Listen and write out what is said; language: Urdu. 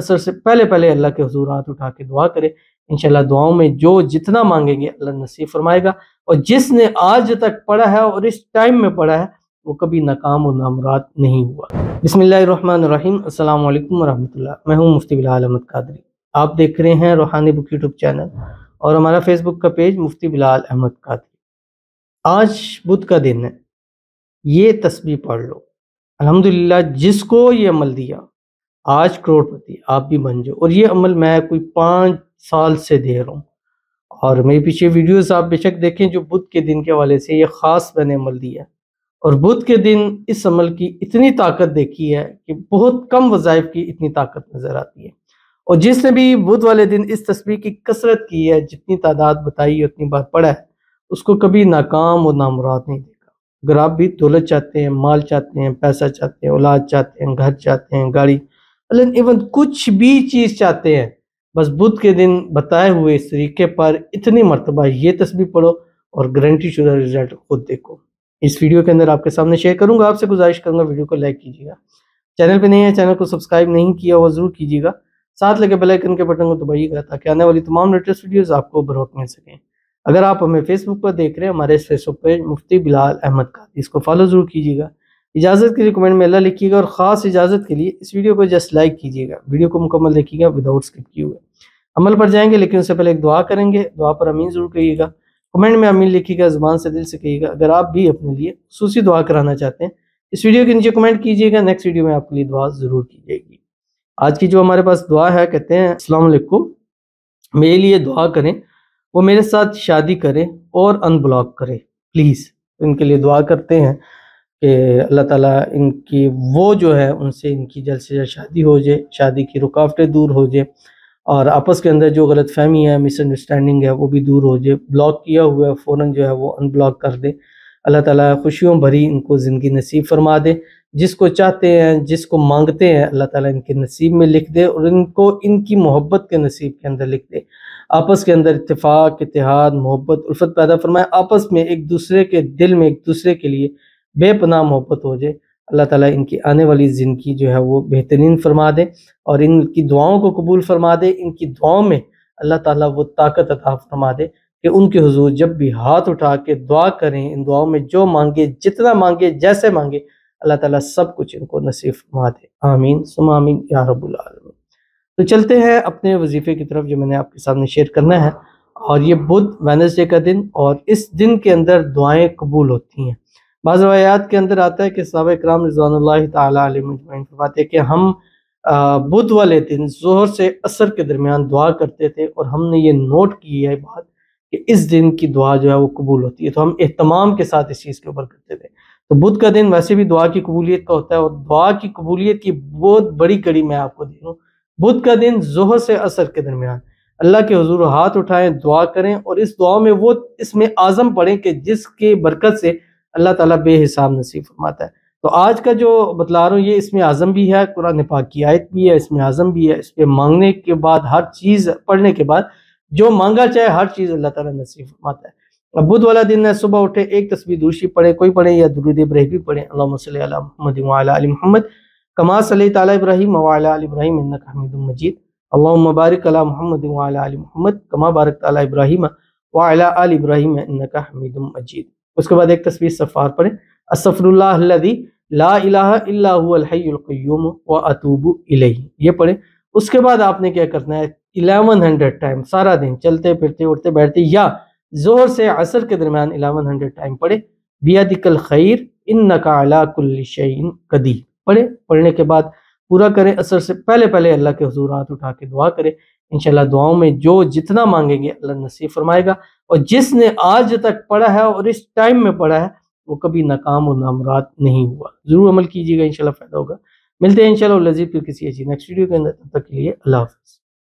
اثر سے پہلے پہلے اللہ کے حضور ہاتھ اٹھا کے دعا کرے، انشاءاللہ دعاؤں میں جو جتنا مانگیں گے اللہ نصیب فرمائے گا، اور جس نے آج تک پڑھا ہے اور اس ٹائم میں پڑھا ہے وہ کبھی ناکام و نامراد نہیں ہوا۔ بسم اللہ الرحمن الرحیم۔ السلام علیکم ورحمۃ اللہ۔ میں ہوں مفتی بلال احمد قادری، آپ دیکھ رہے ہیں روحانی بک یوٹیوب چینل اور ہمارا فیس بک کا پیج مفتی بلال احمد قادری۔ آج بدھ کا دن ہے، یہ تسبیح پڑھ لو، الحمدللہ جس کو یہ عمل دیا آج کروڑ پتی آپ بھی بن جاؤ۔ اور یہ عمل میں کوئی 5 سال سے دے رہا ہوں، اور میرے پیچھے ویڈیوز آپ بے شک دیکھیں جو بدھ کے دن کے حوالے سے، یہ خاص میں نے عمل دیا ہے، اور بدھ کے دن اس عمل کی اتنی طاقت دیکھی ہے کہ بہت کم وظائف کی اتنی طاقت نظر آتی ہے۔ اور جس نے بھی بدھ والے دن اس تسبیح کی کثرت کی ہے، جتنی تعداد بتائی ہے اتنی بار پڑھا ہے، اس کو کبھی ناکام اور نامراد نہیں دیکھا۔ اگر آپ بھی دولت چاہتے ہیں، مال چاہتے ہیں، پیسہ چاہتے ہیں، اولاد چاہتے ہیں، گھر چاہتے ہیں، گاڑی، ایون کچھ بھی چیز چاہتے ہیں، بس بدھ کے دن بتائے ہوئے اس طریقے پر اتنی مرتبہ یہ تسبیح پڑھو اور گارنٹی شدہ رزلٹ خود دیکھو۔ اس ویڈیو کے اندر آپ کے سامنے شیئر کروں گا، آپ سے گزارش کروں گا ویڈیو کو لائک کیجیے گا، چینل پہ نہیں ہے چینل کو سبسکرائب نہیں کیا وہ ضرور کیجیے گا، ساتھ لگے بیل آئیکن کے بٹن کو دبائیے گا تاکہ آنے والی تمام لیٹسٹ ویڈیوز آپ کو بروقت مل سکیں۔ اگر آپ ہمیں فیس بک پر دیکھ رہے ہیں، ہمارے اس فیس بک پیج مفتی بلال احمد قادری، اس کو فالو ضرور کیجیے گا۔ اجازت کے لیے کمنٹ میں اللہ لکھیے گا، اور خاص اجازت کے لیے اس ویڈیو کو جسٹ لائک کیجیے گا، ویڈیو کو مکمل دیکھیے گا وداؤٹ اسکپ کیے ہوئے۔ عمل پر جائیں گے لیکن اس سے پہلے ایک دعا کریں گے، دعا پر امین ضرور کہیے گا، کمنٹ میں امین لکھیے گا، زبان سے دل سے کہیے گا۔ اگر آپ بھی اپنے لیے خصوصی دعا کرانا چاہتے ہیں اس ویڈیو کے نیچے کمنٹ کیجیے گا، نیکسٹ ویڈیو میں آپ کے لیے دعا ضرور کی جائے گی۔ آج کی جو ہمارے پاس دعا ہے، کہتے ہیں السلام علیکم، میرے لیے دعا کریں، وہ میرے ساتھ شادی کرے اور ان بلاک کرے پلیز۔ ان کے لیے دعا کرتے ہیں کہ اللہ تعالیٰ ان کی وہ جو ہے ان سے ان کی جلد سے جلد شادی ہو جائے، شادی کی رکاوٹیں دور ہو جائے، اور آپس کے اندر جو غلط فہمی ہے، مس انڈرسٹینڈنگ ہے، وہ بھی دور ہو جائے۔ بلاک کیا ہوا ہے فوراً جو ہے وہ ان بلاک کر دے۔ اللہ تعالیٰ خوشیوں بھری ان کو زندگی نصیب فرما دے، جس کو چاہتے ہیں، جس کو مانگتے ہیں، اللہ تعالیٰ ان کے نصیب میں لکھ دے، اور ان کو ان کی محبت کے نصیب کے اندر لکھ دے۔ آپس کے اندر اتفاق، اتحاد، محبت، الفت پیدا فرمائے، آپس میں ایک دوسرے کے دل میں ایک دوسرے کے لیے بے پناہ محبت ہو جائے۔ اللہ تعالیٰ ان کی آنے والی زندگی جو ہے وہ بہترین فرما دے، اور ان کی دعاؤں کو قبول فرما دے۔ ان کی دعاؤں میں اللہ تعالیٰ وہ طاقت عطا فرما دے کہ ان کے حضور جب بھی ہاتھ اٹھا کے دعا کریں، ان دعاؤں میں جو مانگے، جتنا مانگے، جیسے مانگے، اللہ تعالیٰ سب کچھ ان کو نصیب فرما دے۔ آمین ثم آمین یا رب العالمین۔ تو چلتے ہیں اپنے وظیفے کی طرف جو میں نے آپ کے سامنے شیئر کرنا ہے، اور یہ بدھ وینسڈے کا دن، اور اس دن کے اندر دعائیں قبول ہوتی ہیں۔ بعض روایات کے اندر آتا ہے کہ صحابہ کرام رضوان اللہ تعالیٰ علیہ مجمعین فرماتے ہیں کہ ہم بدھ والے دن ظہر سے عصر کے درمیان دعا کرتے تھے، اور ہم نے یہ نوٹ کی ہے بات کہ اس دن کی دعا جو ہے وہ قبول ہوتی ہے، تو ہم اہتمام کے ساتھ اس چیز کے اوپر کرتے تھے۔ تو بدھ کا دن ویسے بھی دعا کی قبولیت کا ہوتا ہے، اور دعا کی قبولیت کی بہت بڑی کڑی میں آپ کو دے رہا ہوں۔ بدھ کا دن ظہر سے عصر کے درمیان اللہ کے حضور ہاتھ اٹھائیں، دعا کریں، اور اس دعا میں وہ اس میں اعظم پڑھیں کہ جس کی برکت سے اللہ تعالیٰ بے حساب نصیب فرماتا ہے۔ تو آج کا جو بتلا رہا ہوں یہ اس میں اعظم بھی ہے، قرآن پاک کی آیت بھی ہے، اس میں اعظم بھی ہے۔ اس پہ مانگنے کے بعد، ہر چیز پڑھنے کے بعد جو مانگا چاہے ہر چیز اللہ تعالیٰ نصیب فرماتا ہے۔ اب بدھ والا دن ہے، صبح اٹھے ایک تسبیح درود پڑھے، کوئی پڑھے یا درود ابراہیمی پڑھے، اللہم صلی علی محمد وعلی آل محمد کما صلیت علی ابراہیم وعلی آل ابراہیم انک حمید مجید، اللہم بارک علی محمد وعلی آل محمد کما بارکت علی ابراہیم وعلی آل ابراہیم انک حمید مجید۔ اس کے بعد ایک تسبیح استغفار پڑھیں، استغفر اللہ الذی لا الہ الا هو الحی القیوم واتوب الیہ، یہ پڑھیں۔ اس کے بعد آپ نے کیا کرنا ہے، 1100 ٹائم سارا دن چلتے پھرتے اٹھتے بیٹھتے یا ظہر سے عصر کے درمیان 1100 ٹائم پڑھے، بیدک الخیر انک علی کل شیء قدیر پڑھے۔ پڑھنے کے بعد پورا کریں، عصر سے پہلے پہلے اللہ کے حضور ہاتھ اٹھا کے دعا کرے، انشاءاللہ دعاؤں میں جو جتنا مانگیں گے اللہ نصیب فرمائے گا، اور جس نے آج تک پڑھا ہے اور اس ٹائم میں پڑھا ہے وہ کبھی ناکام و نامراد نہیں ہوا۔ ضرور عمل کیجیے گا، انشاءاللہ فائدہ ہوگا۔ ملتے ہیں انشاءاللہ لذیذ پھر کسی ایسی نیکسٹ ویڈیو کے اندر، تب تک کے لیے اللہ حافظ۔